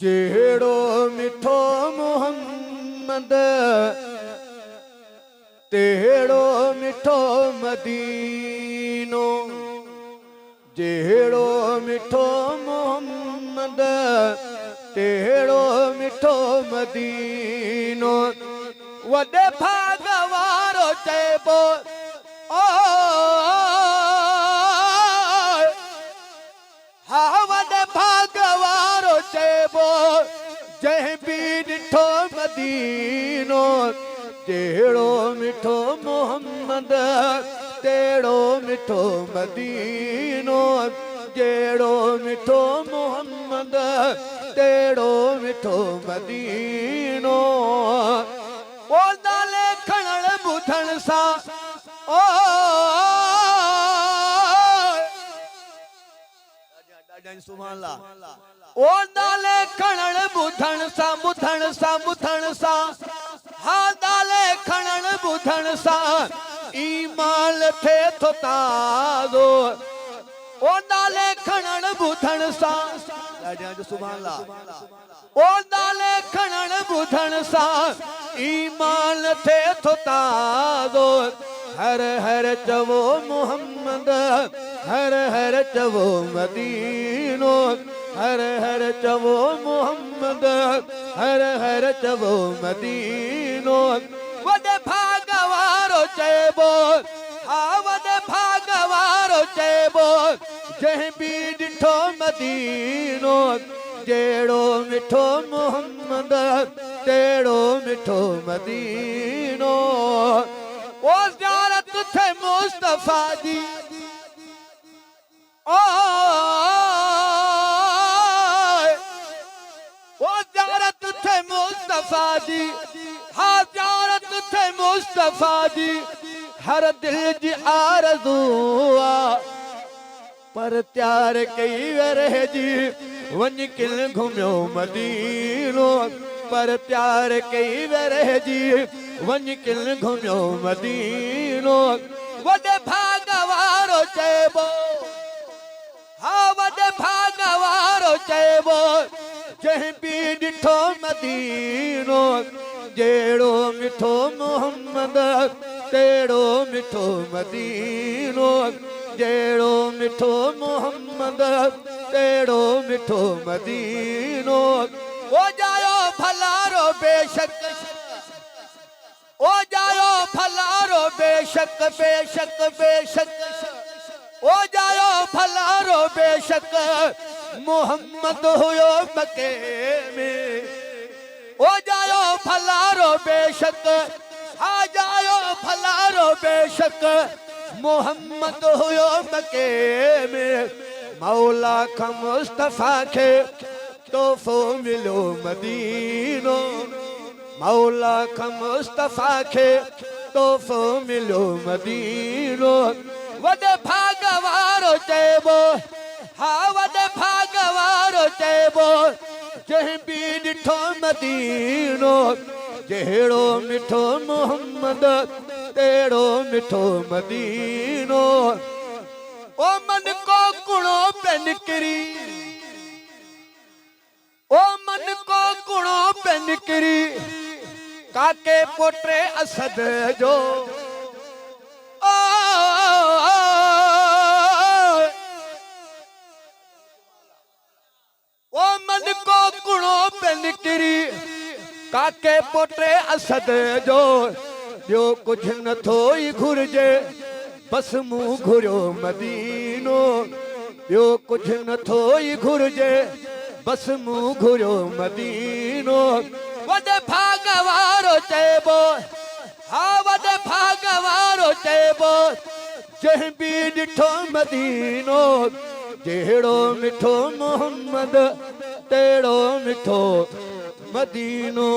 जेड़ो मिठो मोहम्मद तेड़ो मिठो मदीनो। जेड़ो मिठो मोहम्मद तेड़ो मिठो मदीनो। वॾे भाग वारो चइबो ओ हा वॾे भाग वारो चइबो जंहिं बि ॾिठो मदीनो। जेड़ो मिठो मोहम्मद तेड़ो मिठो मदीनो। जेड़ो मिठो मोहम्मद तेड़ो मिठो मदीनो। ओ नाले खणण ॿुधण सां ओ ओ नाले खणण ॿुधण सां हा नाले खणण ॿुधण सां ईमान थे थो ताज़ो। ओ नाले खणण ॿुधण सां ओ नाले खणण ॿुधण सां ईमान थे थो ताज़ो। हर हर चवो मोहम्मद हर हर चवो मदीनो। हर हर चवो मोहम्मद हर हर चवो मदीनो। वॾे भाग वारो चइबो हा वॾे भाग वारो चइबो जंहिं बि ॾिठो मदीनो। जेड़ो मिठो मोहम्मद तेड़ो मिठो मदीनो। ओ ज़ियारत थे मुस्तफा जी ओ ज़ियारत थे मुस्तफा जी हा ज़ियारत थे मुस्तफा जी हर दिल जी आरज़ू आ। पर त्यार कई वरह जी वञ किल घुमियो मदीनो। पर त्यार कई वरह जी वञ किल घुमियो मदीनो। वॾे भाग वारो चइबो हा वॾे भाग वारो चइबो जंहिं बि ॾिठो मदीनो। जेड़ो मिठो मोहम्मद तेड़ो मिठो मदीनो। जेड़ो मिठो मोहम्मद तेड़ो मिठो मदीनो। ओ जायो भलारो बेशक ओ जायो भलारो बेशक बेशक बेशक ओ जायो भलारो बेशक मोहम्मद हुयो मके में। ओ जायो भलारो बेशक हा जायो भलारो बेशक मोहम्मद हुयो मके में। मौला खां मुस्तफा खे तोहफ़ो मिलो मदीनो। मौला खां मुस्तफा खे तोहफ़ो मिलो मदीनो। वॾे भाग वारो चइबो हा वॾे भाग वारो चइबो जंहिं बि ॾिठो मदीनो। जेड़ो मिठो मोहम्मद तेड़ो मिठो मदीनो। ओ मन को कुणो पे निकिरी ओ मन को कुणो पे निकिरी काके पोटे असद जो ओ मन को कुणो पे निकिरी काके पोटे असद जो। ॿियो कुझु नथो ई घुरिजे बस मूं घुरियो मदीनो। ॿियो कुझु नथो ई घुरिजे बस मूं घुरियो मदीनो। वॾे भाग वारो चइबो हा वॾे भाग वारो चइबो जंहिं बि ॾिठो मदीनो। जेड़ो मिठो मोहम्मद तेड़ो मिठो मदीनो।